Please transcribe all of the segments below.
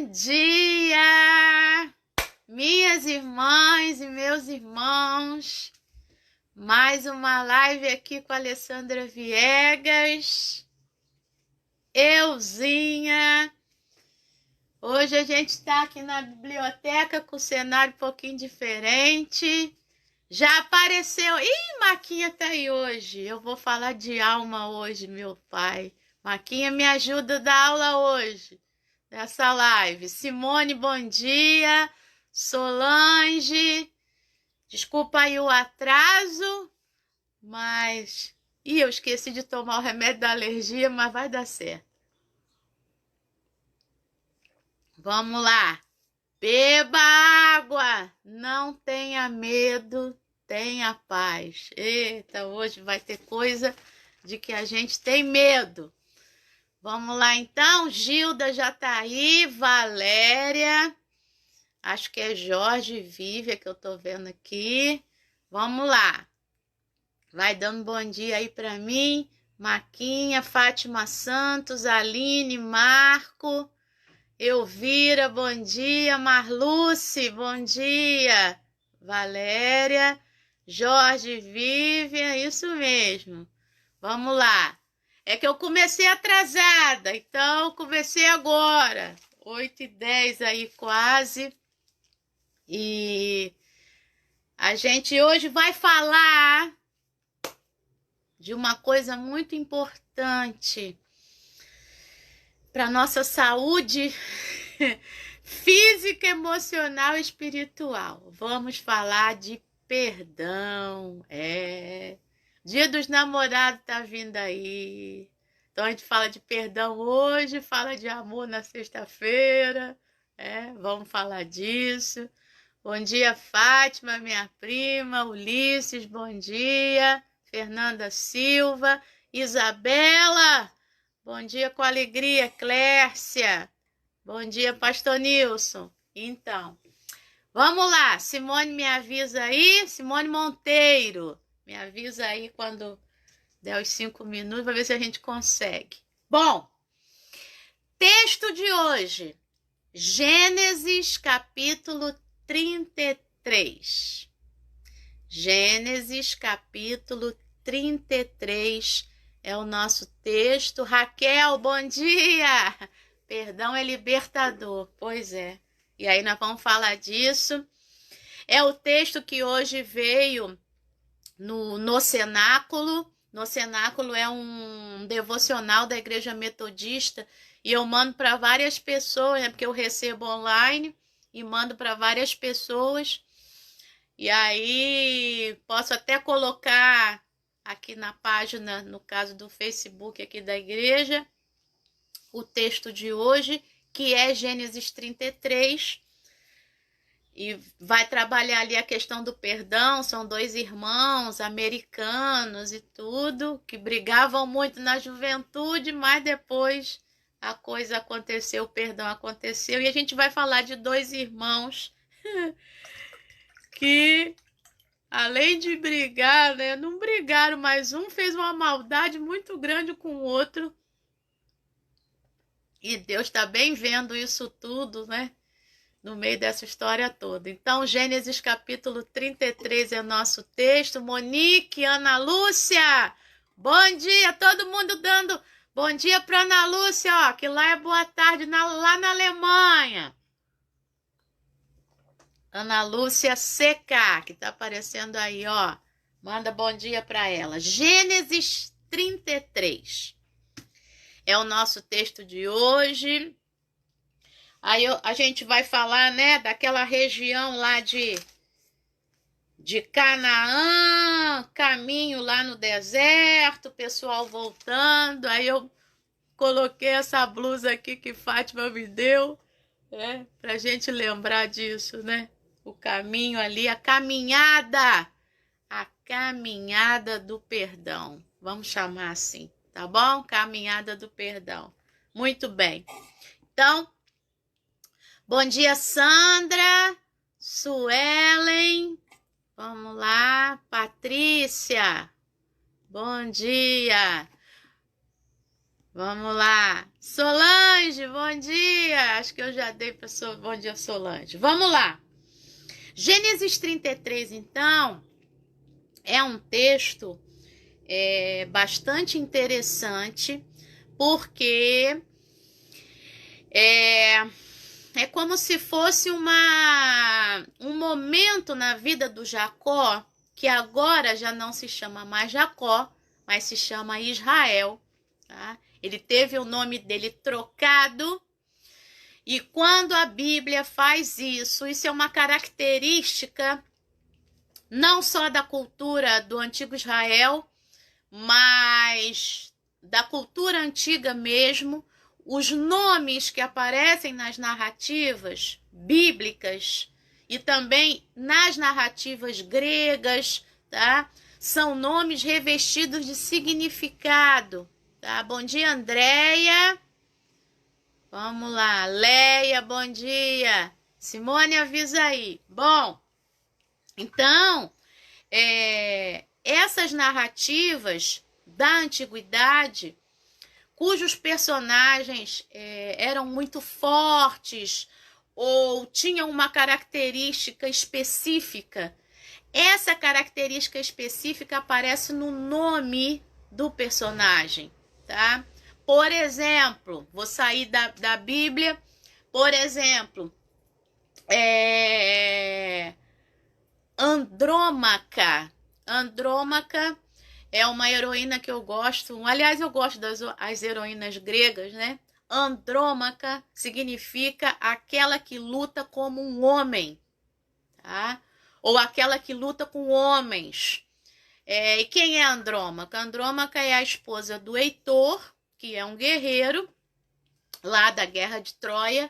Bom dia, minhas irmãs e meus irmãos. Mais uma live aqui com a Alessandra Viegas. Euzinha. Hoje a gente está aqui na biblioteca com o cenário um pouquinho diferente. Já apareceu. Ih, Maquinha tá aí hoje. Eu vou falar de alma hoje, meu pai. Maquinha me ajuda a dar aula hoje, nessa live. Simone, bom dia. Solange, desculpa aí o atraso, mas... Ih, eu esqueci de tomar o remédio da alergia, mas vai dar certo. Vamos lá. Beba água, não tenha medo, tenha paz. Eita, hoje vai ter coisa de que a gente tem medo. Vamos lá então, Gilda já tá aí, Valéria, acho que é Jorge Vívia que eu tô vendo aqui. Vamos lá, vai dando bom dia aí pra mim. Maquinha, Fátima Santos, Aline, Marco, Elvira, bom dia. Marluce, bom dia. Valéria, Jorge Vívia, isso mesmo. Vamos lá. É que eu comecei atrasada, então comecei agora, 8h10 aí quase. E a gente hoje vai falar de uma coisa muito importante para nossa saúde física, emocional e espiritual. Vamos falar de perdão. Dia dos Namorados tá vindo aí. Então a gente fala de perdão hoje, fala de amor na sexta-feira. Vamos falar disso. Bom dia, Fátima, minha prima. Ulisses, bom dia. Fernanda Silva. Isabela, bom dia com alegria. Clércia, bom dia, Pastor Nilson. Então, vamos lá. Simone me avisa aí. Simone Monteiro, me avisa aí quando der os 5 minutos, para ver se a gente consegue. Bom, texto de hoje, Gênesis capítulo 33. Gênesis capítulo 33 é o nosso texto. Raquel, bom dia! Perdão é libertador, pois é. E aí nós vamos falar disso. É o texto que hoje veio no Cenáculo. No Cenáculo é um devocional da Igreja Metodista e eu mando para várias pessoas, né? Porque eu recebo online e mando para várias pessoas. E aí posso até colocar aqui na página, no caso do Facebook aqui da igreja, o texto de hoje, que é Gênesis 33. E vai trabalhar ali a questão do perdão. São 2 irmãos americanos e tudo, que brigavam muito na juventude, mas depois a coisa aconteceu, o perdão aconteceu. E a gente vai falar de 2 irmãos que, além de brigar, né, não brigaram, mas um fez uma maldade muito grande com o outro. E Deus está bem vendo isso tudo, né? No meio dessa história toda. Então, Gênesis capítulo 33 é nosso texto. Monique, Ana Lúcia, bom dia, todo mundo dando bom dia para Ana Lúcia, ó, que lá é boa tarde, lá na Alemanha. Ana Lúcia CK, que tá aparecendo aí, ó. Manda bom dia para ela. Gênesis 33 é o nosso texto de hoje. Aí a gente vai falar, né, daquela região lá de Canaã, caminho lá no deserto, pessoal voltando. Aí eu coloquei essa blusa aqui que Fátima me deu, pra gente lembrar disso, né? O caminho ali, a caminhada do perdão. Vamos chamar assim, tá bom? Caminhada do perdão. Muito bem. Então, bom dia, Sandra, Suelen, vamos lá, Patrícia, bom dia, vamos lá, Solange, Solange, bom dia. Acho que eu já dei para bom dia, Solange. Vamos lá. Gênesis 33, então, é um texto bastante interessante, porque é como se fosse um momento na vida do Jacó, que agora já não se chama mais Jacó, mas se chama Israel. Tá? Ele teve o nome dele trocado, e quando a Bíblia faz isso é uma característica não só da cultura do antigo Israel, mas da cultura antiga mesmo. Os nomes que aparecem nas narrativas bíblicas e também nas narrativas gregas, tá? São nomes revestidos de significado, tá? Bom dia, Andréia. Vamos lá, Leia, bom dia. Simone, avisa aí. Bom, então, essas narrativas da antiguidade, cujos personagens eram muito fortes ou tinham uma característica específica, essa característica específica aparece no nome do personagem, tá? Por exemplo, vou sair da Bíblia, por exemplo, Andrômaca. Andrômaca é uma heroína que eu gosto. Aliás, eu gosto das heroínas gregas, né? Andrômaca significa aquela que luta como um homem, tá? Ou aquela que luta com homens. E quem é Andrômaca? Andrômaca é a esposa do Heitor, que é um guerreiro lá da Guerra de Troia,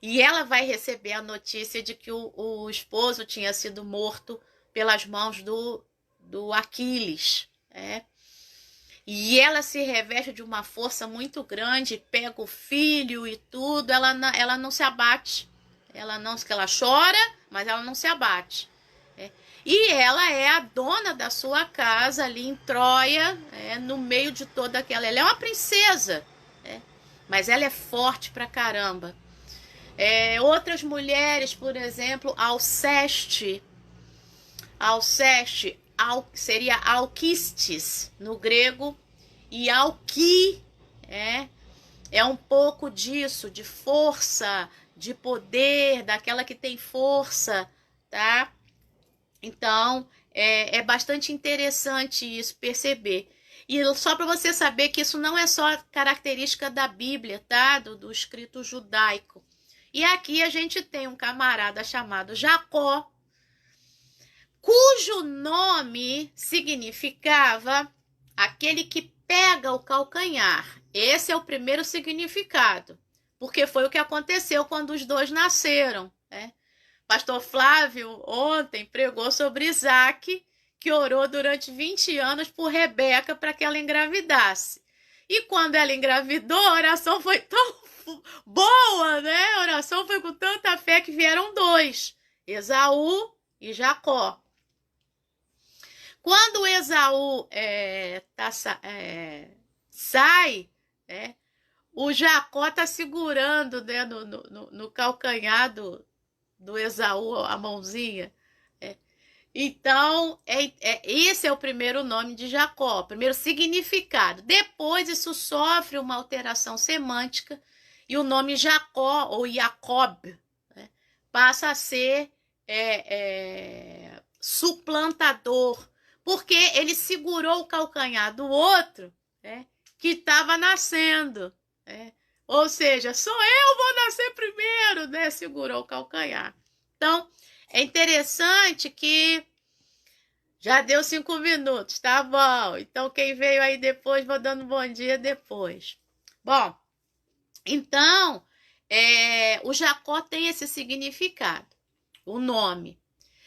e ela vai receber a notícia de que o esposo tinha sido morto pelas mãos do Aquiles. E ela se reveste de uma força muito grande, pega o filho e tudo, ela não se abate. Ela chora, mas ela não se abate. E ela é a dona da sua casa ali em Troia, no meio de toda aquela... Ela é uma princesa, mas ela é forte pra caramba. Outras mulheres, por exemplo, Alceste seria Alquistes no grego, e Alqui é um pouco disso, de força, de poder, daquela que tem força, tá? Então, é bastante interessante isso, perceber. E só para você saber que isso não é só característica da Bíblia, tá? Do escrito judaico. E aqui a gente tem um camarada chamado Jacó, cujo nome significava aquele que pega o calcanhar. Esse é o primeiro significado, porque foi o que aconteceu quando os dois nasceram. Pastor Flávio ontem pregou sobre Isaac, que orou durante 20 anos por Rebeca para que ela engravidasse. E quando ela engravidou, a oração foi tão boa, né? A oração foi com tanta fé que vieram dois, Esaú e Jacó. Quando Esaú sai, o Jacó está segurando, né, no calcanhar do Esaú a mãozinha. Então, esse é o primeiro nome de Jacó, o primeiro significado. Depois, isso sofre uma alteração semântica e o nome Jacó ou Jacob passa a ser suplantador, porque ele segurou o calcanhar do outro que estava nascendo. Ou seja, vou nascer primeiro, né? Segurou o calcanhar. Então, é interessante que já deu 5 minutos, tá bom? Então, quem veio aí depois, vou dando bom dia depois. Bom, então, o Jacó tem esse significado, o nome.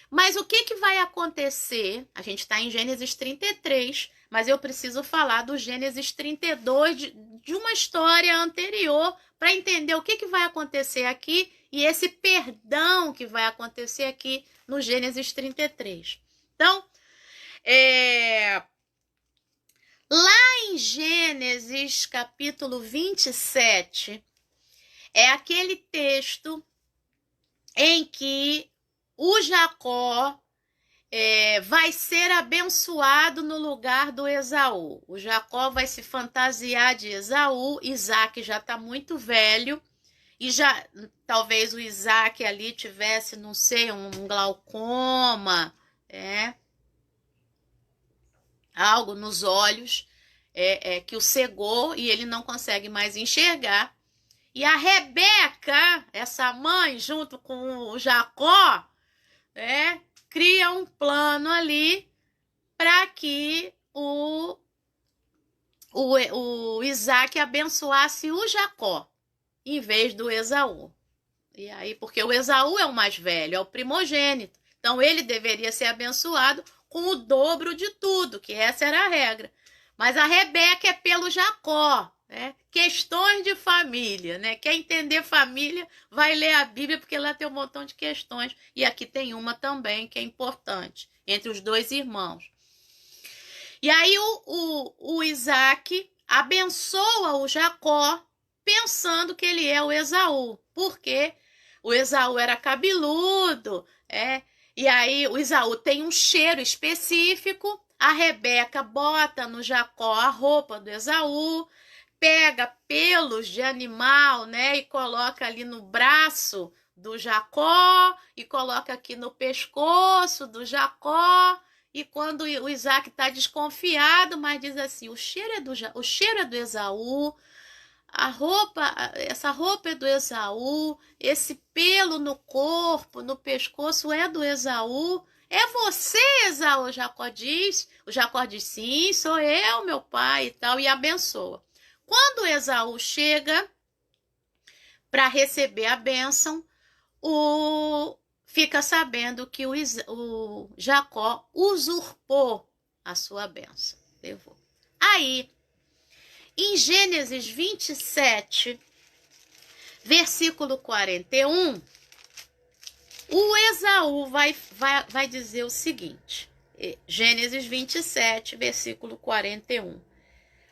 Mas o que vai acontecer? A gente está em Gênesis 33, mas eu preciso falar do Gênesis 32, de uma história anterior, para entender o que vai acontecer aqui e esse perdão que vai acontecer aqui no Gênesis 33. Então, Em Gênesis, capítulo 27, é aquele texto em que o Jacó vai ser abençoado no lugar do Esaú. O Jacó vai se fantasiar de Esaú, Isaac já está muito velho, e já talvez o Isaac ali tivesse, não sei, um glaucoma, algo nos olhos que o cegou e ele não consegue mais enxergar. E a Rebeca, essa mãe, junto com o Jacó, cria um plano ali para que o Isaac abençoasse o Jacó, em vez do Esaú. E aí, porque o Esaú é o mais velho, é o primogênito. Então, ele deveria ser abençoado com o dobro de tudo, que essa era a regra. Mas a Rebeca é pelo Jacó, questões de família, Quer entender família, vai ler a Bíblia, porque lá tem um montão de questões. E aqui tem uma também que é importante, entre os dois irmãos. E aí o Isaac abençoa o Jacó, pensando que ele é o Esaú, porque o Esaú era cabeludo, e aí o Esaú tem um cheiro específico. A Rebeca bota no Jacó a roupa do Esaú, pega pelos de animal, e coloca ali no braço do Jacó, e coloca aqui no pescoço do Jacó. E quando o Isaac está desconfiado, mas diz assim, o cheiro é do Esaú, essa roupa é do Esaú, esse pelo no corpo, no pescoço é do Esaú. É você, Esaú, o Jacó diz. O Jacó diz, sim, sou eu, meu pai e tal, e abençoa. Quando Esaú chega para receber a bênção, fica sabendo que o Jacó usurpou a sua bênção. Levou. Aí, em Gênesis 27, versículo 41, o Esaú vai dizer o seguinte, Gênesis 27, versículo 41.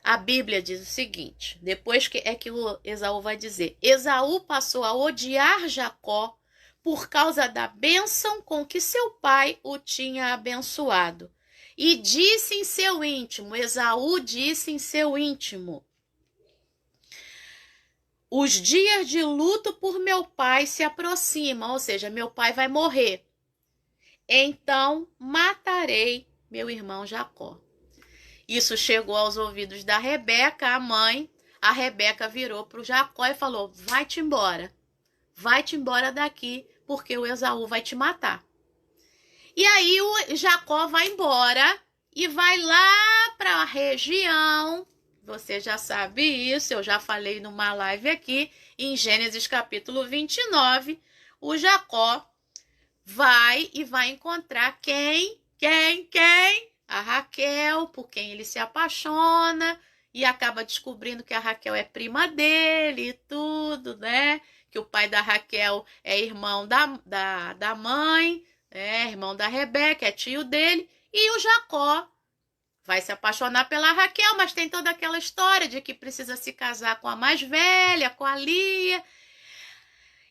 A Bíblia diz o seguinte, depois que o Esaú vai dizer, Esaú passou a odiar Jacó por causa da bênção com que seu pai o tinha abençoado. E disse em seu íntimo, Esaú disse em seu íntimo, os dias de luto por meu pai se aproximam, ou seja, meu pai vai morrer. Então matarei meu irmão Jacó. Isso chegou aos ouvidos da Rebeca, a mãe. A Rebeca virou para o Jacó e falou, vai-te embora daqui, porque o Esaú vai te matar. E aí o Jacó vai embora e vai lá para a região, você já sabe isso, eu já falei numa live aqui, em Gênesis capítulo 29, o Jacó vai encontrar quem? A Raquel, por quem ele se apaixona, e acaba descobrindo que a Raquel é prima dele e tudo, que o pai da Raquel é irmão da mãe, irmão da Rebeca, é tio dele, e o Jacó vai se apaixonar pela Raquel, mas tem toda aquela história de que precisa se casar com a mais velha, com a Lia.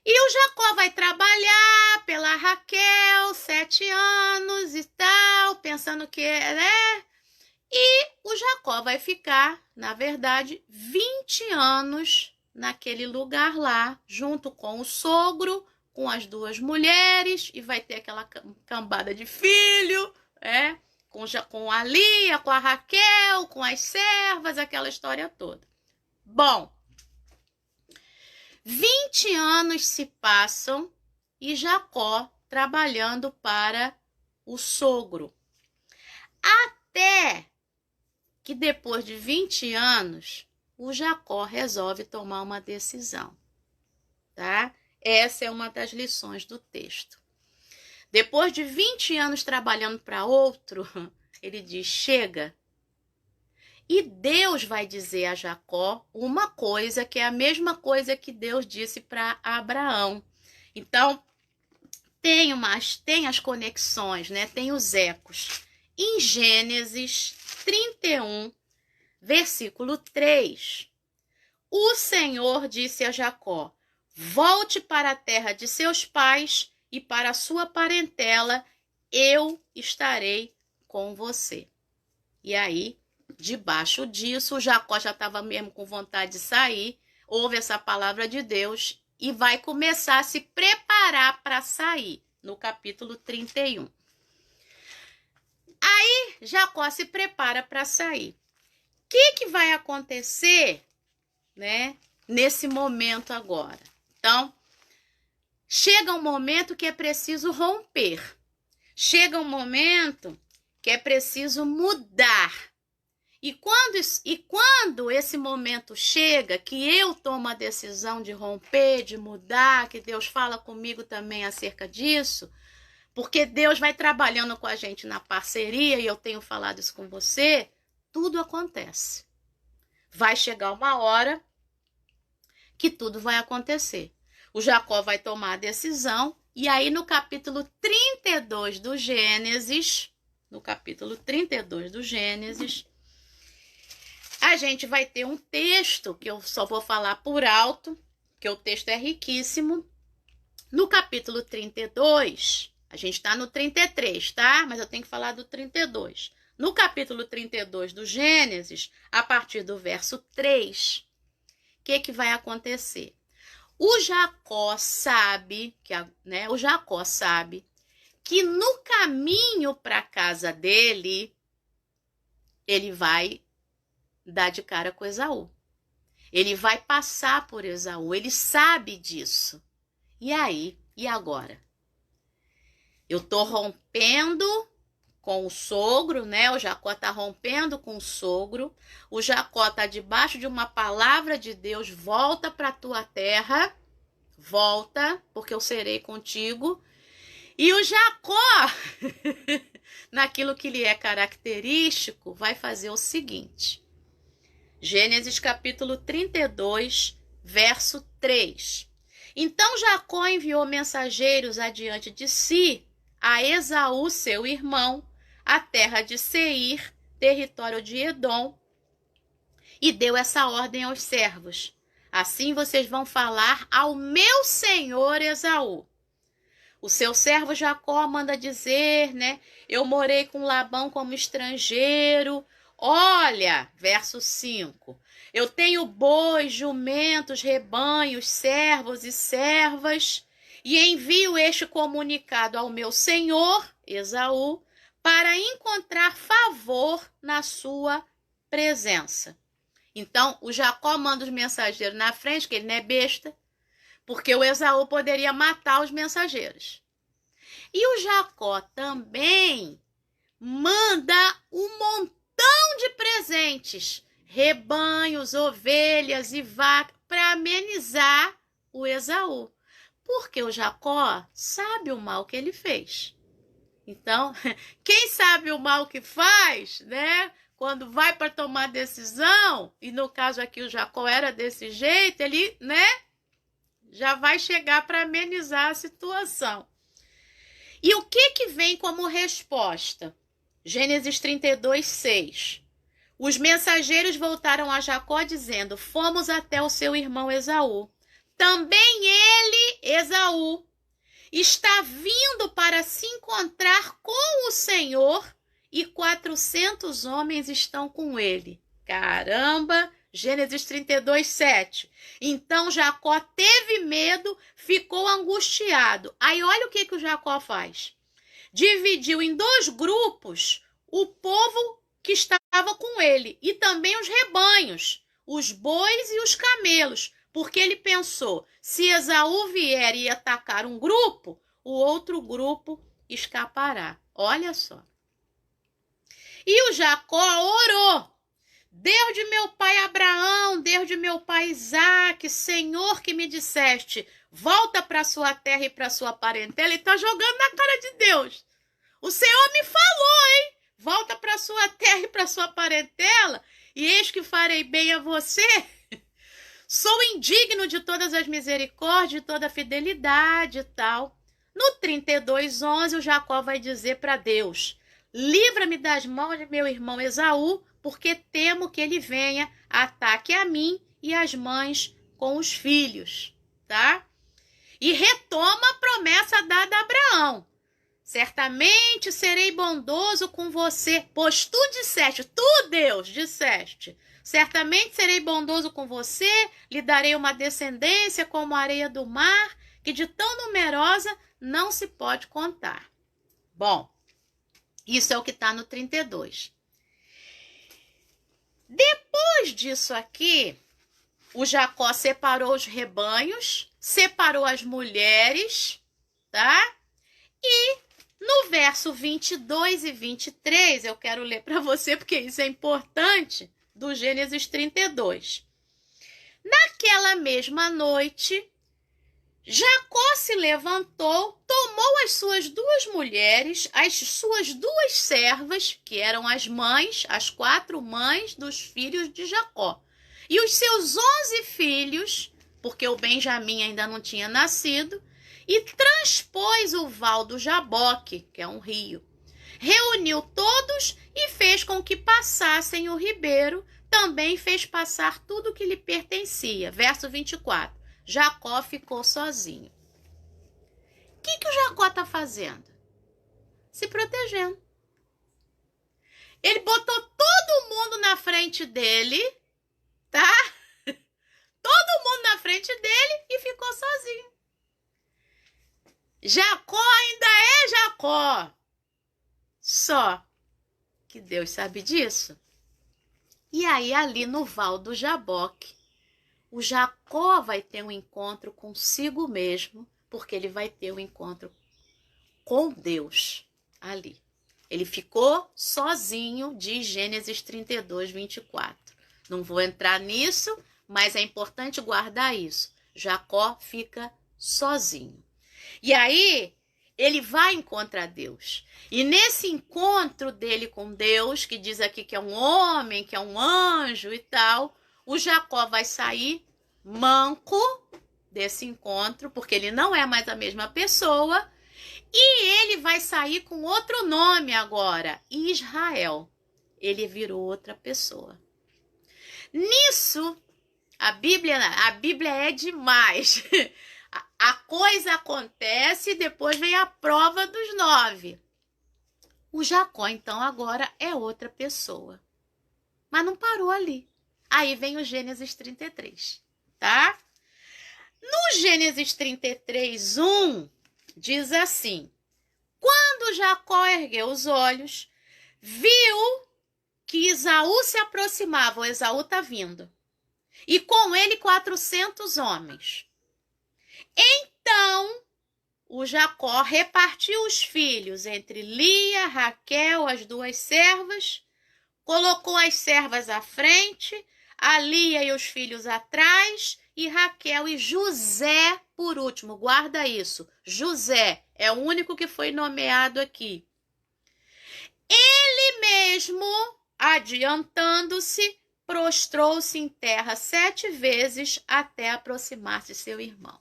E o Jacó vai trabalhar pela Raquel 7 anos e tal, pensando que E o Jacó vai ficar, na verdade, 20 anos naquele lugar lá, junto com o sogro, com as duas mulheres, e vai ter aquela cambada de filho, com a Lia, com a Raquel, com as servas, aquela história toda. Bom, 20 anos se passam e Jacó trabalhando para o sogro. Até que depois de 20 anos, o Jacó resolve tomar uma decisão, tá? Essa é uma das lições do texto. Depois de 20 anos trabalhando para outro, ele diz, chega. E Deus vai dizer a Jacó uma coisa que é a mesma coisa que Deus disse para Abraão. Então, tem as conexões, tem os ecos. Em Gênesis 31, versículo 3. O Senhor disse a Jacó: volte para a terra de seus pais e para a sua parentela, eu estarei com você. E aí, debaixo disso, Jacó já estava mesmo com vontade de sair, ouve essa palavra de Deus e vai começar a se preparar para sair, no capítulo 31. Aí, Jacó se prepara para sair. O que vai acontecer, né, nesse momento agora? Então, chega um momento que é preciso romper. Chega um momento que é preciso mudar. E quando esse momento chega, que eu tomo a decisão de romper, de mudar, que Deus fala comigo também acerca disso, porque Deus vai trabalhando com a gente na parceria, e eu tenho falado isso com você, tudo acontece. Vai chegar uma hora que tudo vai acontecer. O Jacó vai tomar a decisão, e aí no capítulo 32 do Gênesis, a gente vai ter um texto, que eu só vou falar por alto, que o texto é riquíssimo. No capítulo 32, a gente está no 33, tá? Mas eu tenho que falar do 32. No capítulo 32 do Gênesis, a partir do verso 3, o que vai acontecer? O Jacó sabe que no caminho para a casa dele, ele vai dar de cara com Esaú. Ele vai passar por Esaú, ele sabe disso. E aí? E agora? Eu tô rompendo com o sogro, né? O Jacó tá rompendo com o sogro. O Jacó tá debaixo de uma palavra de Deus: volta para a tua terra, volta, porque eu serei contigo. E o Jacó, naquilo que lhe é característico, vai fazer o seguinte. Gênesis capítulo 32, verso 3. Então Jacó enviou mensageiros adiante de si a Esaú, seu irmão, a terra de Seir, território de Edom, e deu essa ordem aos servos: assim vocês vão falar ao meu senhor Esaú. O seu servo Jacó manda dizer, né? Eu morei com Labão como estrangeiro. Olha, verso 5. Eu tenho bois, jumentos, rebanhos, servos e servas, e envio este comunicado ao meu senhor, Esaú, para encontrar favor na sua presença. Então, o Jacó manda os mensageiros na frente, que ele não é besta, porque o Esaú poderia matar os mensageiros. E o Jacó também manda um montão de presentes, rebanhos, ovelhas e vacas, para amenizar o Esaú. Porque o Jacó sabe o mal que ele fez. Então, quem sabe o mal que faz, né? Quando vai para tomar decisão, e no caso aqui o Jacó era desse jeito, ele, né? Já vai chegar para amenizar a situação. E o que vem como resposta? Gênesis 32, 6. Os mensageiros voltaram a Jacó dizendo: fomos até o seu irmão Esaú. Também ele, Esaú, está vindo para se encontrar com o Senhor, e 400 homens estão com ele. Caramba! Gênesis 32, 7. Então Jacó teve medo, ficou angustiado. Aí olha o que o Jacó faz. Dividiu em 2 grupos o povo que estava com ele e também os rebanhos, os bois e os camelos, porque ele pensou, se Esaú vier e atacar um grupo, o outro grupo escapará. Olha só. E o Jacó orou: Deus de meu pai Abraão, Deus de meu pai Isaque, Senhor que me disseste, volta para sua terra e para sua parentela. Ele está jogando na cara de Deus. O Senhor me falou, hein? Volta para sua terra e para sua parentela, e eis que farei bem a você. Sou indigno de todas as misericórdias, de toda a fidelidade e tal. No 32:11, o Jacó vai dizer para Deus: livra-me das mãos de meu irmão Esaú, porque temo que ele venha, ataque a mim e as mães com os filhos, tá? E retoma a promessa dada a Abraão. Certamente serei bondoso com você, pois tu disseste, tu, Deus, disseste, certamente serei bondoso com você, lhe darei uma descendência como a areia do mar, que de tão numerosa não se pode contar. Bom, isso é o que está no 32. Depois disso aqui, o Jacó separou os rebanhos, separou as mulheres, tá? E no verso 22 e 23, eu quero ler para você, porque isso é importante, do Gênesis 32. Naquela mesma noite, Jacó se levantou, tomou as suas duas mulheres, as suas duas servas, que eram as mães, as 4 mães dos filhos de Jacó, e os seus 11 filhos, porque o Benjamim ainda não tinha nascido, e transpôs o val do Jaboque, que é um rio. Reuniu todos e fez com que passassem o ribeiro, também fez passar tudo o que lhe pertencia. Verso 24. Jacó ficou sozinho. O que o Jacó está fazendo? Se protegendo. Ele botou todo mundo na frente dele, tá? Todo mundo na frente dele e ficou sozinho. Jacó ainda é Jacó. Só que Deus sabe disso. E aí, ali no Val do Jaboque, o Jacó vai ter um encontro consigo mesmo, porque ele vai ter um encontro com Deus ali. Ele ficou sozinho, diz Gênesis 32, 24. Não vou entrar nisso, mas é importante guardar isso. Jacó fica sozinho. E aí, ele vai encontrar Deus. E nesse encontro dele com Deus, que diz aqui que é um homem, que é um anjo e tal, o Jacó vai sair manco desse encontro, porque ele não é mais a mesma pessoa, e ele vai sair com outro nome agora, Israel. Ele virou outra pessoa. Nisso, a Bíblia é demais. A coisa acontece e depois vem a prova dos 9. O Jacó, então, agora é outra pessoa. Mas não parou ali. Aí vem o Gênesis 33, tá? No Gênesis 33, 1, diz assim: quando Jacó ergueu os olhos, viu que Esaú se aproximava. O Esaú está vindo. E com ele 400 homens. Então, o Jacó repartiu os filhos entre Lia, Raquel, as 2 servas, colocou as servas à frente, a Lia e os filhos atrás, e Raquel e José por último. Guarda isso. José é o único que foi nomeado aqui. Ele mesmo, adiantando-se, prostrou-se em terra 7 vezes até aproximar-se seu irmão.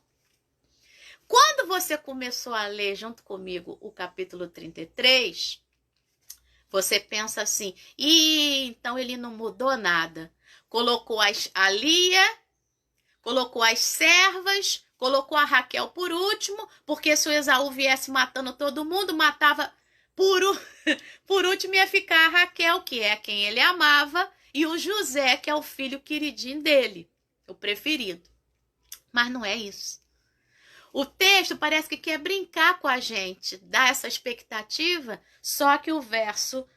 Quando você começou a ler junto comigo o capítulo 33, você pensa assim, então ele não mudou nada. Colocou a Lia, colocou as servas, colocou a Raquel por último, porque se o Esaú viesse matando todo mundo, matava por último ia ficar a Raquel, que é quem ele amava, e o José, que é o filho queridinho dele, o preferido. Mas não é isso. O texto parece que quer brincar com a gente, dar essa expectativa, só que o verso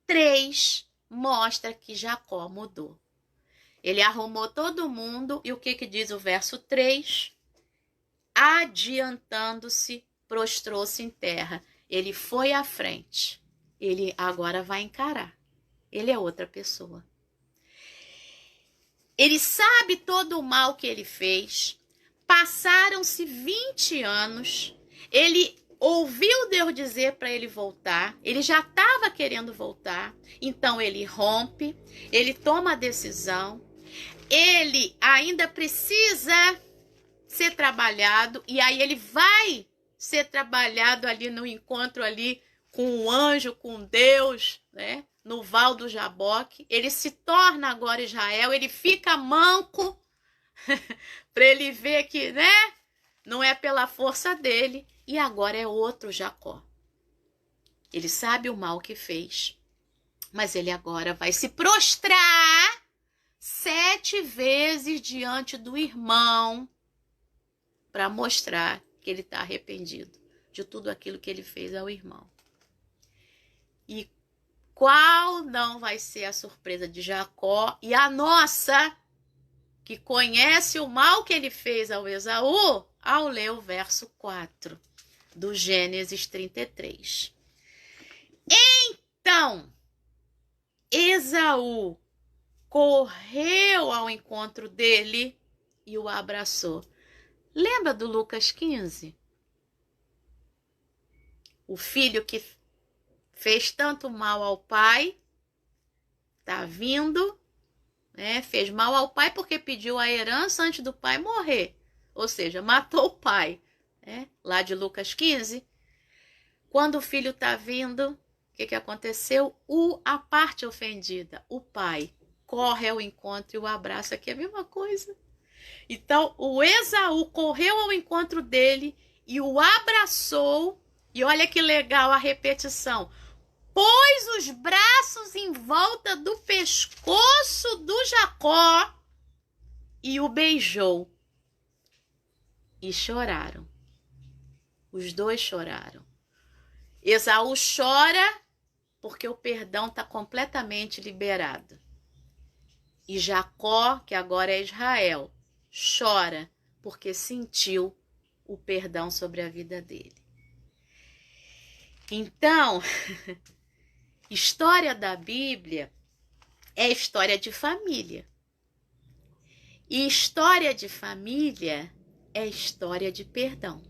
3 mostra que Jacó mudou. Ele arrumou todo mundo, e o que diz o verso 3? Adiantando-se, prostrou-se em terra. Ele foi à frente. Ele agora vai encarar. Ele é outra pessoa. Ele sabe todo o mal que ele fez. Passaram-se 20 anos, ele ouviu Deus dizer para ele voltar, ele já estava querendo voltar, então ele rompe, ele toma a decisão, ele ainda precisa ser trabalhado, e aí ele vai ser trabalhado ali no encontro ali com o anjo, com Deus, né? no val do Jaboque, ele se torna agora Israel, ele fica manco, para ele ver que, né, não é pela força dele, e agora é outro Jacó. Ele sabe o mal que fez, mas ele agora vai se prostrar 7 vezes diante do irmão para mostrar que ele está arrependido de tudo aquilo que ele fez ao irmão. E qual não vai ser a surpresa de Jacó e a nossa, que conhece o mal que ele fez ao Esaú, ao ler o verso 4 do Gênesis 33. Então, Esaú correu ao encontro dele e o abraçou. Lembra do Lucas 15? O filho que fez tanto mal ao pai, tá vindo, né? Fez mal ao pai porque pediu a herança antes do pai morrer. Ou seja, matou o pai, né? Lá de Lucas 15. Quando o filho tá vindo, o que aconteceu? A parte ofendida, o pai, corre ao encontro e o abraça, que é a mesma coisa. Então, o Esaú correu ao encontro dele e o abraçou. E olha que legal a repetição. Pôs os braços em volta do pescoço do Jacó e o beijou. E choraram. Os dois choraram. Esaú chora porque o perdão está completamente liberado. E Jacó, que agora é Israel, chora porque sentiu o perdão sobre a vida dele. Então, história da Bíblia é história de família. E história de família é história de perdão.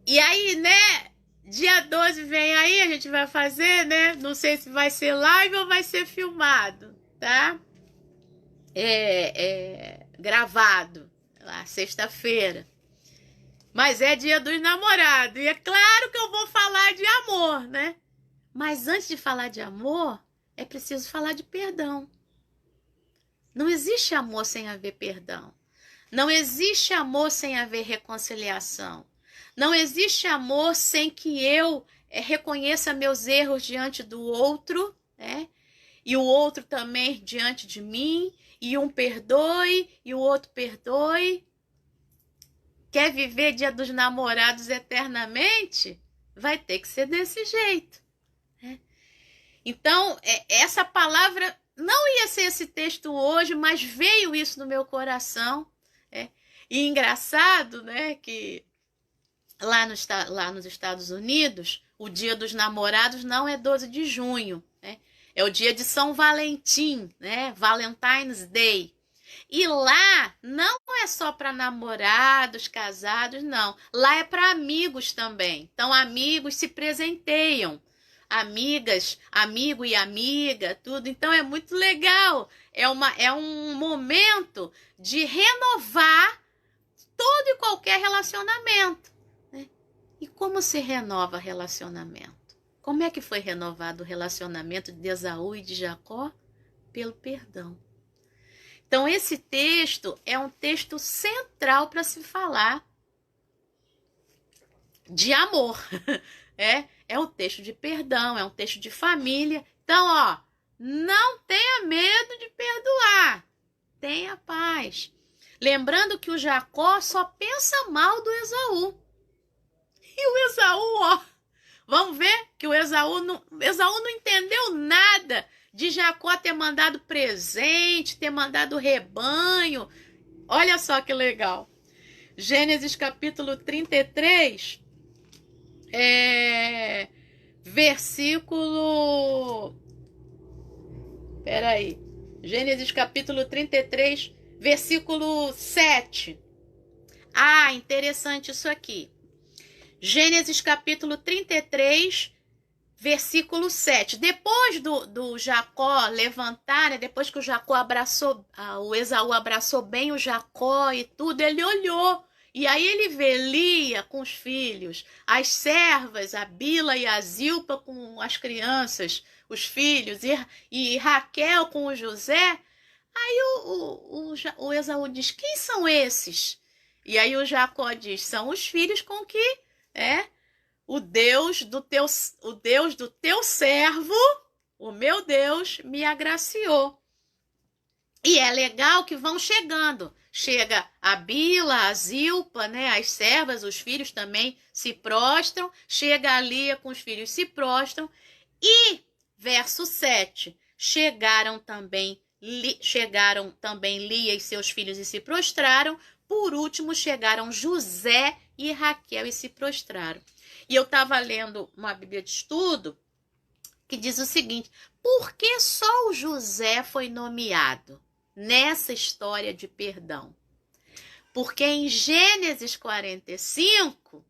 E aí, né, dia 12 vem aí, a gente vai fazer, né, não sei se vai ser live ou vai ser filmado, tá? Gravado, lá, sexta-feira. Mas é dia dos namorados, e é claro que eu vou falar de amor, né? Mas antes de falar de amor, é preciso falar de perdão. Não existe amor sem haver perdão. Não existe amor sem haver reconciliação. Não existe amor sem que eu reconheça meus erros diante do outro, né? E o outro também diante de mim, e um perdoe, e o outro perdoe. Quer viver dia dos namorados eternamente? Vai ter que ser desse jeito, né? Então, essa palavra não ia ser esse texto hoje, mas veio isso no meu coração. E engraçado, né, que lá nos Estados Unidos, o dia dos namorados não é 12 de junho, né? É o dia de São Valentim, né? Valentine's Day. E lá não é só para namorados, casados, não. Lá é para amigos também. Então, amigos se presenteiam. Amigas, amigo e amiga, tudo. Então, é muito legal. É um momento de renovar todo e qualquer relacionamento, né? E como se renova relacionamento? Como é que foi renovado o relacionamento de Esaú e de Jacó? Pelo perdão. Então, esse texto é um texto central para se falar de amor. É um texto de perdão, é um texto de família. Então, ó, não tenha medo de perdoar. Tenha paz. Lembrando que o Jacó só pensa mal do Esaú. E o Esaú, ó, vamos ver que o Esaú não entendeu nada de Jacó ter mandado presente, ter mandado rebanho. Olha só que legal. Gênesis capítulo 33, versículo... Peraí. Gênesis capítulo 33, versículo 7. Ah, interessante isso aqui. Gênesis capítulo 33, versículo 7. Depois do Jacó levantar, né, depois que o Jacó abraçou, o Esaú abraçou bem o Jacó e tudo, ele olhou E aí ele vê Lia com os filhos, as servas, a Bila e a Zilpa com as crianças, os filhos, e Raquel com o José. Aí o Esaú diz, quem são esses? E aí o Jacó diz, são os filhos com que o Deus do teu servo, o meu Deus, me agraciou. E é legal que vão chegando. Chega a Bila, a Zilpa, né? As servas, os filhos também se prostram. Chega a Lia com os filhos se prostram. E, verso 7, chegaram também Lia e seus filhos e se prostraram. Por último, chegaram José e Raquel e se prostraram. E eu estava lendo uma Bíblia de estudo que diz o seguinte, por que só o José foi nomeado nessa história de perdão? Porque em Gênesis 45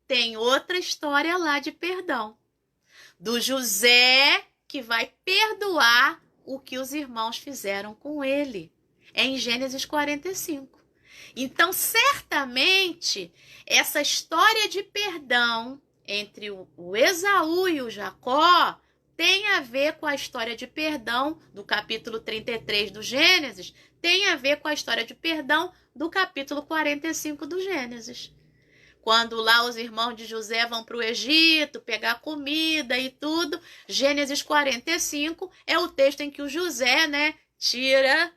tem outra história lá de perdão. Do José que vai perdoar o que os irmãos fizeram com ele. É em Gênesis 45. Então, certamente, essa história de perdão entre o Esaú e o Jacó tem a ver com a história de perdão do capítulo 33 do Gênesis, tem a ver com a história de perdão do capítulo 45 do Gênesis. Quando lá os irmãos de José vão para o Egito pegar comida e tudo, Gênesis 45 é o texto em que o José, né, tira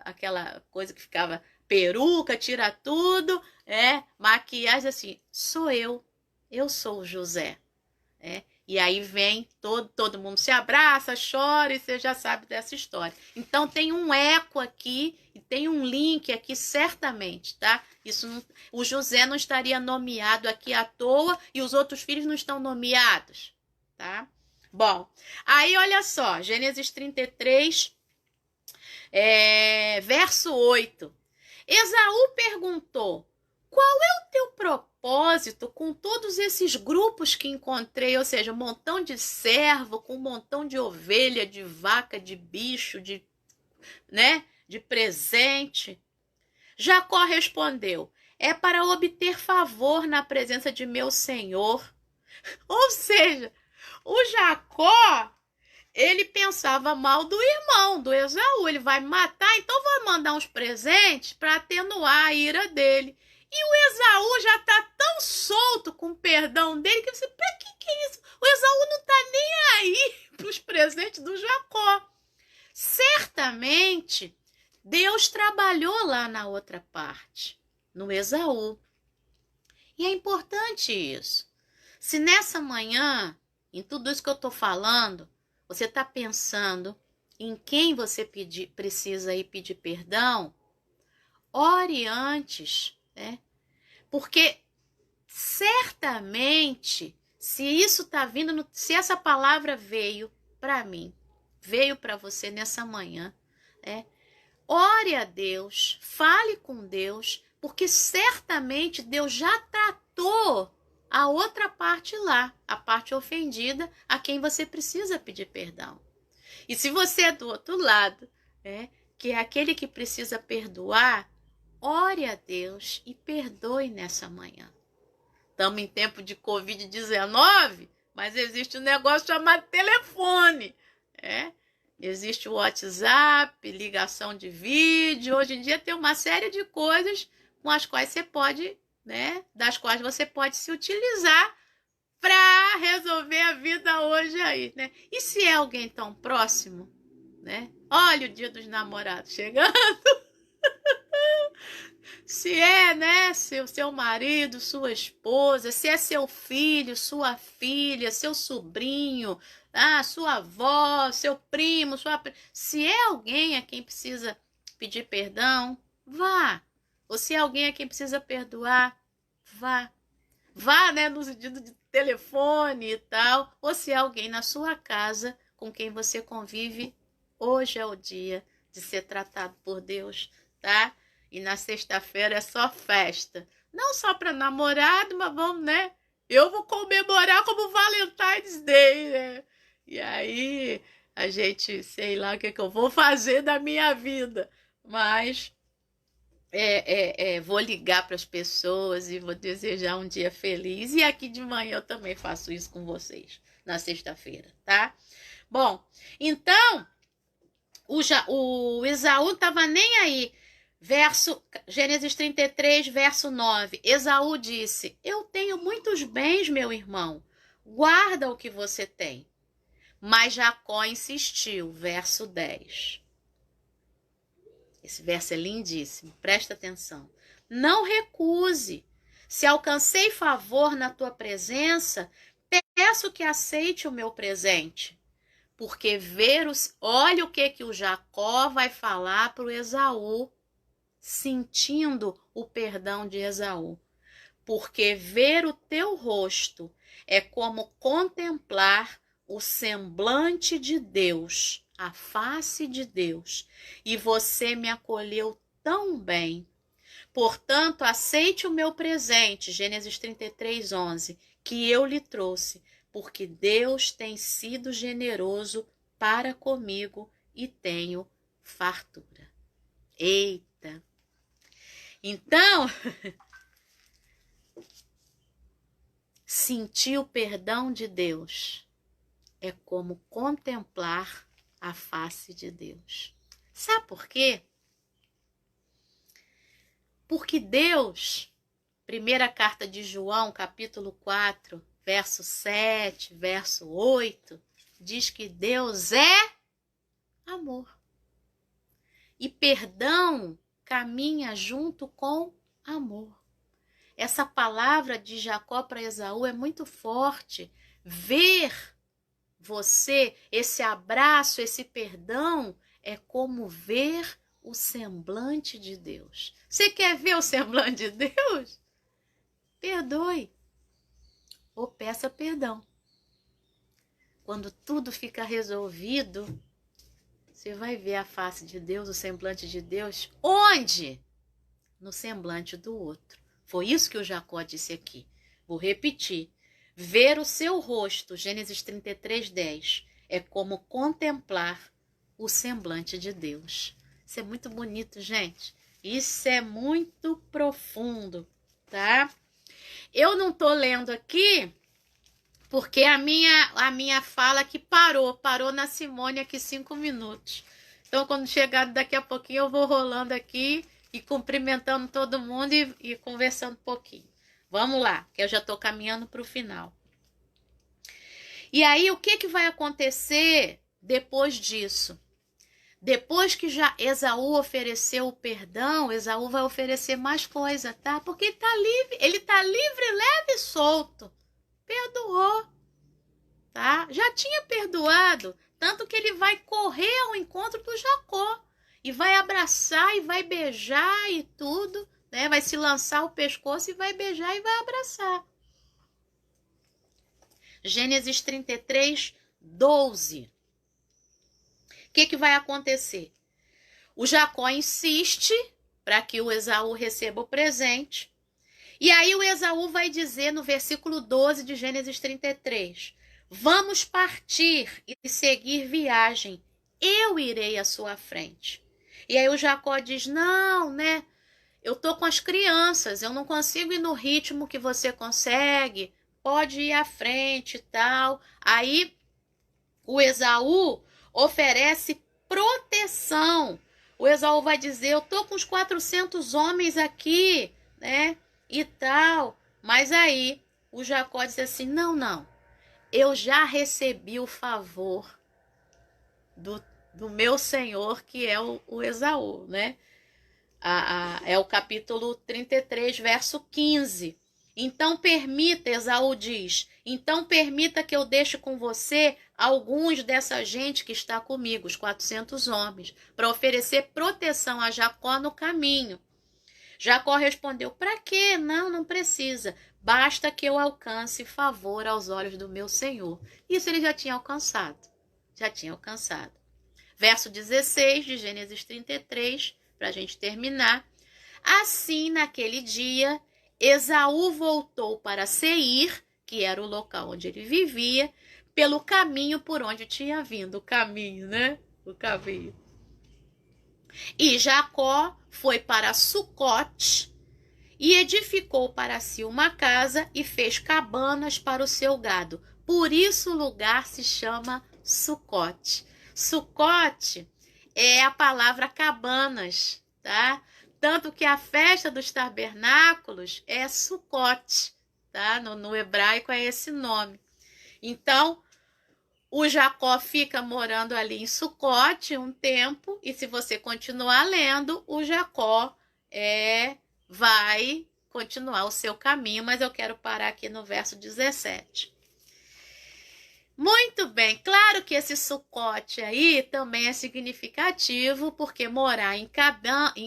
aquela coisa que ficava peruca, tira tudo, maquiagem, assim, sou eu sou o José. E aí vem, todo mundo se abraça, chora e você já sabe dessa história. Então tem um eco aqui e tem um link aqui certamente, tá? O José não estaria nomeado aqui à toa e os outros filhos não estão nomeados, tá? Bom, aí olha só, Gênesis 33, verso 8. Esaú perguntou, qual é o teu propósito com todos esses grupos que encontrei? Ou seja, um montão de servo, com um montão de ovelha, de vaca, de bicho, de presente. Jacó respondeu, é para obter favor na presença de meu senhor. Ou seja, o Jacó, ele pensava mal do irmão, do Esaú. Ele vai me matar, então vou mandar uns presentes para atenuar a ira dele. E o Esaú já está tão solto com o perdão dele que você, para que é isso? O Esaú não está nem aí para os presentes do Jacó. Certamente, Deus trabalhou lá na outra parte, no Esaú. E é importante isso. Se nessa manhã, em tudo isso que eu estou falando, você está pensando em quem você precisa ir pedir perdão, ore antes, porque certamente, se isso está vindo, se essa palavra veio para mim, veio para você nessa manhã, ore a Deus, fale com Deus, porque certamente Deus já tratou a outra parte lá, a parte ofendida, a quem você precisa pedir perdão. E se você é do outro lado, que é aquele que precisa perdoar, ore a Deus e perdoe nessa manhã. Estamos em tempo de Covid-19, mas existe um negócio chamado telefone. Existe o WhatsApp, ligação de vídeo. Hoje em dia tem uma série de coisas com as quais você pode, das quais você pode se utilizar para resolver a vida hoje aí, E se é alguém tão próximo, Olha o dia dos namorados chegando. Se é, seu marido, sua esposa, se é seu filho, sua filha, seu sobrinho, sua avó, seu primo, se é alguém a quem precisa pedir perdão, vá. Ou se é alguém a quem precisa perdoar, vá. Vá, no sentido de telefone e tal. Ou se é alguém na sua casa com quem você convive, hoje é o dia de ser tratado por Deus, tá? E na sexta-feira é só festa. Não só para namorado, mas vamos, Eu vou comemorar como Valentine's Day, E aí, a gente, sei lá o que eu vou fazer da minha vida. Mas vou ligar para as pessoas e vou desejar um dia feliz. E aqui de manhã eu também faço isso com vocês, na sexta-feira, tá? Bom, então, o Esaú estava nem aí. Gênesis 33, verso 9. Esaú disse: Eu tenho muitos bens, meu irmão. Guarda o que você tem. Mas Jacó insistiu, verso 10. Esse verso é lindíssimo, presta atenção. Não recuse. Se alcancei favor na tua presença, peço que aceite o meu presente. Porque olha o que o Jacó vai falar para o Esaú, sentindo o perdão de Esaú. Porque ver o teu rosto é como contemplar o semblante de Deus, a face de Deus, e você me acolheu tão bem. Portanto, aceite o meu presente, Gênesis 33, 11, que eu lhe trouxe, porque Deus tem sido generoso para comigo e tenho fartura. Eita! Então, sentir o perdão de Deus é como contemplar a face de Deus. Sabe por quê? Porque Deus, primeira carta de João, capítulo 4, verso 7, verso 8, diz que Deus é amor. E perdão caminha junto com amor. Essa palavra de Jacó para Esaú é muito forte. Ver você, esse abraço, esse perdão, é como ver o semblante de Deus. Você quer ver o semblante de Deus? Perdoe ou peça perdão. Quando tudo fica resolvido, você vai ver a face de Deus, o semblante de Deus. Onde? No semblante do outro. Foi isso que o Jacó disse aqui. Vou repetir. Ver o seu rosto, Gênesis 33, 10, é como contemplar o semblante de Deus. Isso é muito bonito, gente. Isso é muito profundo, tá? Eu não tô lendo aqui porque a minha fala aqui parou na Simone aqui 5 minutos. Então, quando chegar daqui a pouquinho, eu vou rolando aqui e cumprimentando todo mundo e conversando um pouquinho. Vamos lá, que eu já estou caminhando para o final. E aí, o que vai acontecer depois disso? Depois que já Esaú ofereceu o perdão, Esaú vai oferecer mais coisa, tá? Porque ele tá livre, leve e solto. Perdoou, tá? Já tinha perdoado, tanto que ele vai correr ao encontro do Jacó e vai abraçar e vai beijar e tudo, né? Vai se lançar o pescoço e vai beijar e vai abraçar. Gênesis 33, 12. O que vai acontecer? O Jacó insiste para que o Esaú receba o presente. E aí o Esaú vai dizer no versículo 12 de Gênesis 33, vamos partir e seguir viagem, eu irei à sua frente. E aí o Jacó diz, não, né? Eu tô com as crianças, eu não consigo ir no ritmo que você consegue, pode ir à frente e tal. Aí o Esaú oferece proteção. O Esaú vai dizer, eu tô com uns 400 homens aqui, né? E tal. Mas aí o Jacó diz assim, não, eu já recebi o favor do meu senhor, que é o Esaú, né? É o capítulo 33, verso 15. Então permita, Esaú diz, então permita que eu deixe com você alguns dessa gente que está comigo, os 400 homens, para oferecer proteção a Jacó no caminho. Jacó respondeu, para quê? Não precisa. Basta que eu alcance favor aos olhos do meu senhor. Isso ele já tinha alcançado. Verso 16 de Gênesis 33, para a gente terminar. Assim, naquele dia, Esaú voltou para Seir, que era o local onde ele vivia, pelo caminho por onde tinha vindo. O caminho, né? O caminho. E Jacó foi para Sucote e edificou para si uma casa e fez cabanas para o seu gado. Por isso o lugar se chama Sucote. Sucote é a palavra cabanas, tá? Tanto que a festa dos tabernáculos é Sucote, tá? No hebraico é esse nome. Então, o Jacó fica morando ali em Sucote um tempo, e se você continuar lendo, o Jacó vai continuar o seu caminho, mas eu quero parar aqui no verso 17. Muito bem, claro que esse Sucote aí também é significativo, porque morar em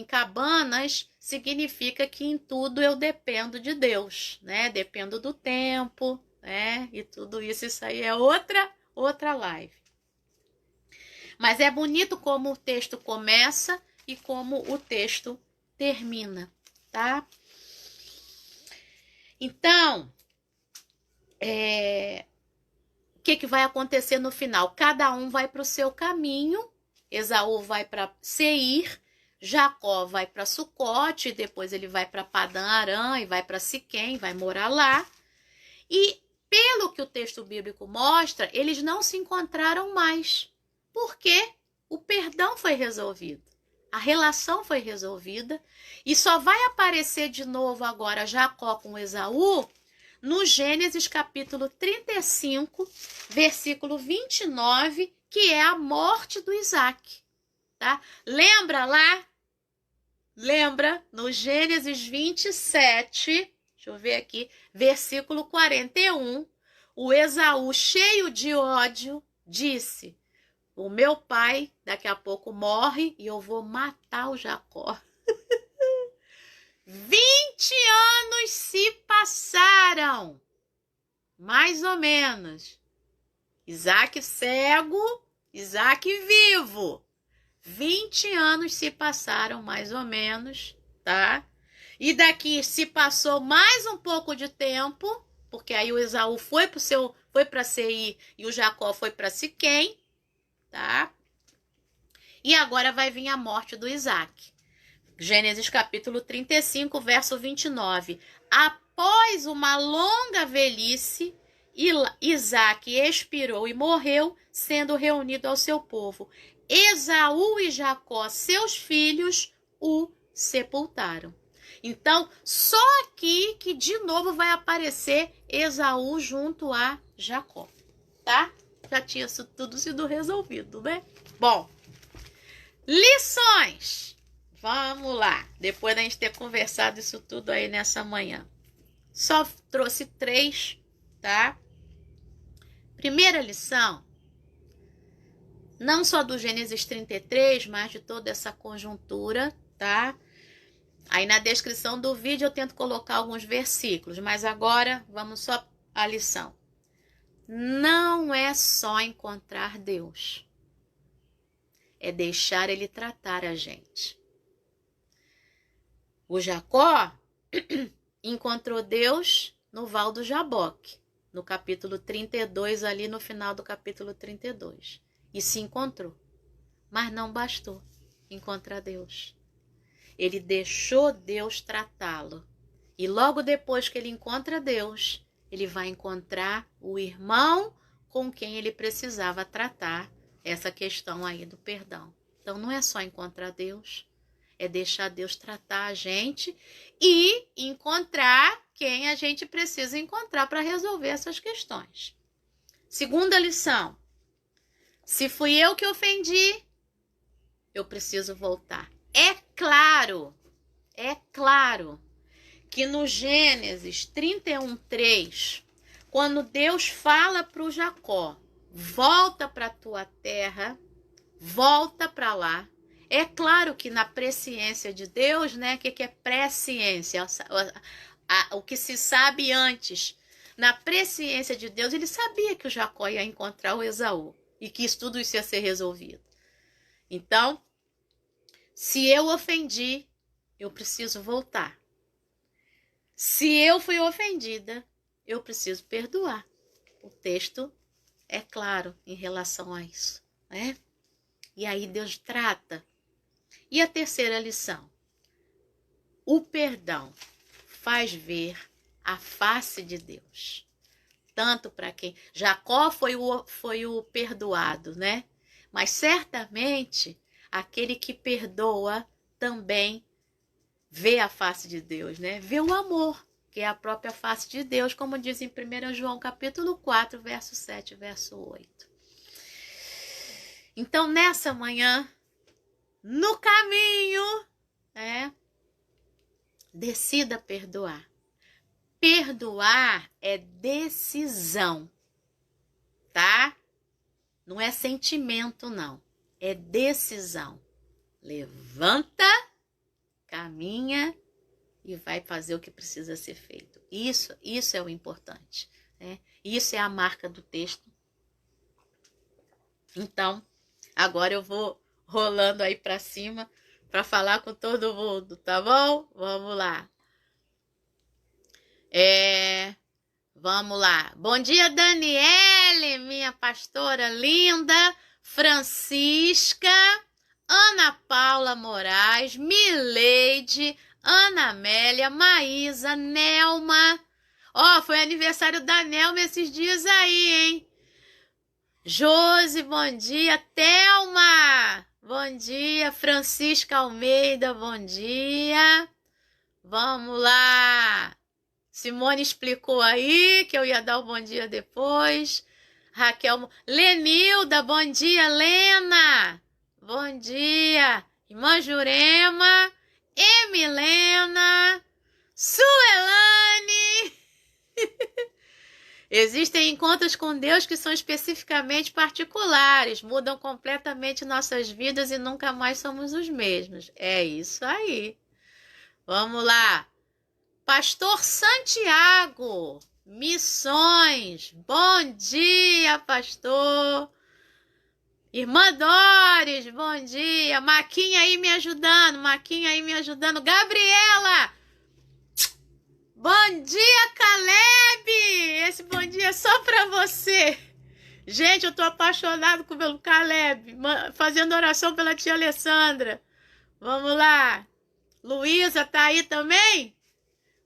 cabanas significa que em tudo eu dependo de Deus, né? Dependo do tempo, né? E tudo isso aí é outra live. Mas é bonito como o texto começa e como o texto termina, tá? Então, o que vai acontecer no final? Cada um vai para o seu caminho. Esaú vai para Seir, Jacó vai para Sucote, depois ele vai para Padã Arã e vai para Siquém, vai morar lá. E pelo que o texto bíblico mostra, eles não se encontraram mais. Porque o perdão foi resolvido. A relação foi resolvida. E só vai aparecer de novo agora Jacó com Esaú no Gênesis capítulo 35, versículo 29, que é a morte do Isaac. Tá? Lembra lá? Lembra no Gênesis 27, deixa eu ver aqui, versículo 41, o Esaú, cheio de ódio, disse: o meu pai daqui a pouco morre e eu vou matar o Jacó. 20 anos se passaram, mais ou menos. Isaac cego, Isaac vivo. 20 anos se passaram, mais ou menos, tá? E daqui se passou mais um pouco de tempo, porque aí o Esaú foi para Seir e o Jacó foi para Siquém, tá? E agora vai vir a morte do Isaac. Gênesis capítulo 35, verso 29. Após uma longa velhice, Isaac expirou e morreu, sendo reunido ao seu povo. Esaú e Jacó, seus filhos, o sepultaram. Então, só aqui que de novo vai aparecer Esaú junto a Jacó, tá? Já tinha isso tudo sido resolvido, né? Bom, lições. Vamos lá. Depois da gente ter conversado isso tudo aí nessa manhã. Só trouxe 3, tá? Primeira lição, não só do Gênesis 33, mas de toda essa conjuntura, tá? Aí na descrição do vídeo eu tento colocar alguns versículos, mas agora vamos só à lição. Não é só encontrar Deus, é deixar Ele tratar a gente. O Jacó encontrou Deus no Val do Jaboque, no capítulo 32, ali no final do capítulo 32. E se encontrou. Mas não bastou encontrar Deus. Ele deixou Deus tratá-lo. E logo depois que ele encontra Deus, ele vai encontrar o irmão com quem ele precisava tratar essa questão aí do perdão. Então não é só encontrar Deus, é deixar Deus tratar a gente e encontrar quem a gente precisa encontrar para resolver essas questões. Segunda lição. Se fui eu que ofendi, eu preciso voltar. É claro que no Gênesis 31:3, quando Deus fala para o Jacó, volta para a tua terra, volta para lá. É claro que na presciência de Deus, né? O que é presciência? O que se sabe antes. Na presciência de Deus, ele sabia que o Jacó ia encontrar o Esaú e que tudo isso ia ser resolvido. Então, se eu ofendi, eu preciso voltar. Se eu fui ofendida, eu preciso perdoar. O texto é claro em relação a isso, né? E aí Deus trata. E a terceira lição: o perdão faz ver a face de Deus. Tanto para quem... Jacó foi o perdoado, né? Mas certamente aquele que perdoa também vê a face de Deus, né? Vê o amor, que é a própria face de Deus, como diz em 1 João capítulo 4, verso 7, verso 8. Então, nessa manhã, no caminho, decida perdoar. Perdoar é decisão, tá? Não é sentimento, não. É decisão. Levanta, caminha e vai fazer o que precisa ser feito. Isso é o importante, né? Isso é a marca do texto. Então, agora eu vou rolando aí para cima para falar com todo mundo, tá bom? Vamos lá. Vamos lá. Bom dia, Daniele, minha pastora linda, Francisca, Ana Paula Moraes, Mileide, Ana Amélia, Maísa, Nelma. Ó, foi aniversário da Nelma esses dias aí, hein? Josi, bom dia. Thelma, bom dia. Francisca Almeida, bom dia. Vamos lá. Simone explicou aí que eu ia dar o bom dia depois. Raquel, Lenilda, bom dia. Lena, bom dia. Irmã Jurema, Emilena, Suelane. Existem encontros com Deus que são especificamente particulares, mudam completamente nossas vidas e nunca mais somos os mesmos. É isso aí. Vamos lá. Pastor Santiago, Missões, bom dia, pastor. Irmã Doris, bom dia. Maquinha aí me ajudando, Gabriela, bom dia, Caleb. Esse bom dia é só pra você. Gente, eu tô apaixonado pelo Caleb, fazendo oração pela tia Alessandra. Vamos lá. Luísa tá aí também?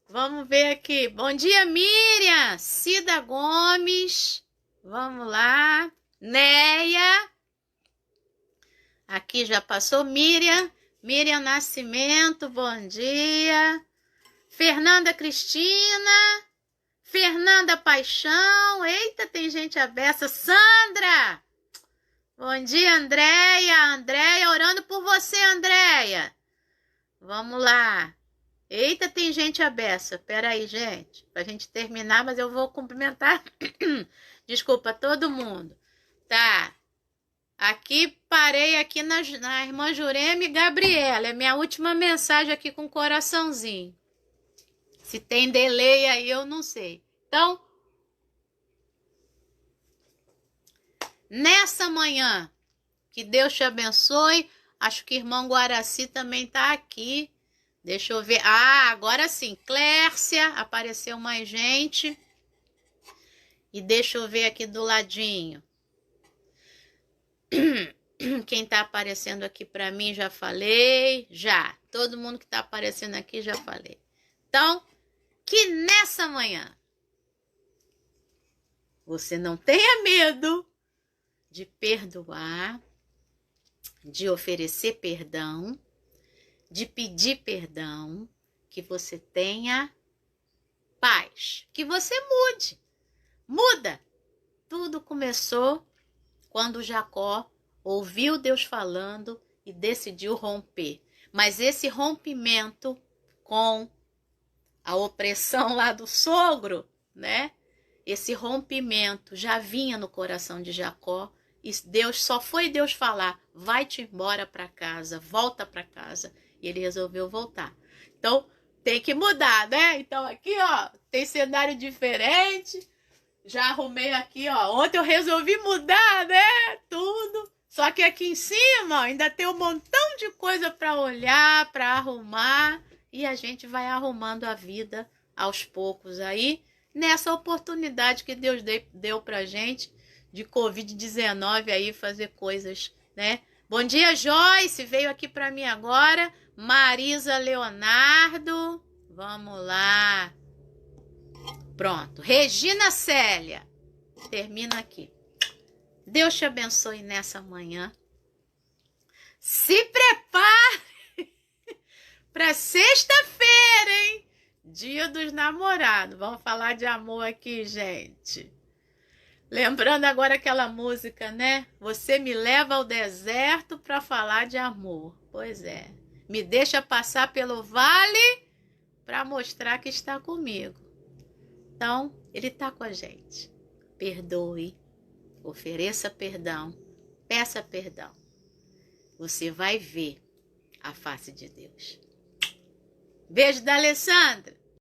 Vamos ver aqui. Bom dia, Miriam. Cida Gomes. Vamos lá. Neia. Aqui já passou. Miriam. Miriam Nascimento. Bom dia. Fernanda Cristina. Fernanda Paixão. Eita, tem gente aberta. Sandra. Bom dia, Andréia. Andréia, orando por você, Andréia. Vamos lá. Eita, tem gente aberta. Pera aí, gente. Pra gente terminar, mas eu vou cumprimentar. Desculpa, todo mundo. Tá. Aqui, parei aqui na irmã Jurema e Gabriela. É minha última mensagem aqui com coraçãozinho. Se tem delay aí, eu não sei. Então, nessa manhã, que Deus te abençoe. Acho que irmão Guaraci também tá aqui. Deixa eu ver. Ah, agora sim. Clércia, apareceu mais gente. E deixa eu ver aqui do ladinho. Quem tá aparecendo aqui para mim, já falei. Já. Todo mundo que tá aparecendo aqui, já falei. Então, que nessa manhã você não tenha medo de perdoar, de oferecer perdão, de pedir perdão, que você tenha paz, que você muda. Tudo começou quando Jacó ouviu Deus falando e decidiu romper. Mas esse rompimento com a opressão lá do sogro, né? Esse rompimento já vinha no coração de Jacó. E só foi Deus falar, vai-te embora para casa, volta para casa. E ele resolveu voltar. Então, tem que mudar, né? Então, aqui, ó, tem cenário diferente. Já arrumei aqui, ó. Ontem eu resolvi mudar, né? Tudo. Só que aqui em cima, ó, ainda tem um montão de coisa para olhar, para arrumar. E a gente vai arrumando a vida aos poucos aí. Nessa oportunidade que Deus deu pra gente de Covid-19 aí, fazer coisas, né? Bom dia, Joyce. Veio aqui para mim agora. Marisa Leonardo. Vamos lá. Pronto. Regina Célia. Termina aqui. Deus te abençoe nessa manhã. Se prepare para sexta-feira, hein? Dia dos namorados. Vamos falar de amor aqui, gente. Lembrando agora aquela música, né? Você me leva ao deserto para falar de amor. Pois é. Me deixa passar pelo vale para mostrar que está comigo. Então, ele está com a gente. Perdoe, ofereça perdão, peça perdão. Você vai ver a face de Deus. Beijo da Alessandra.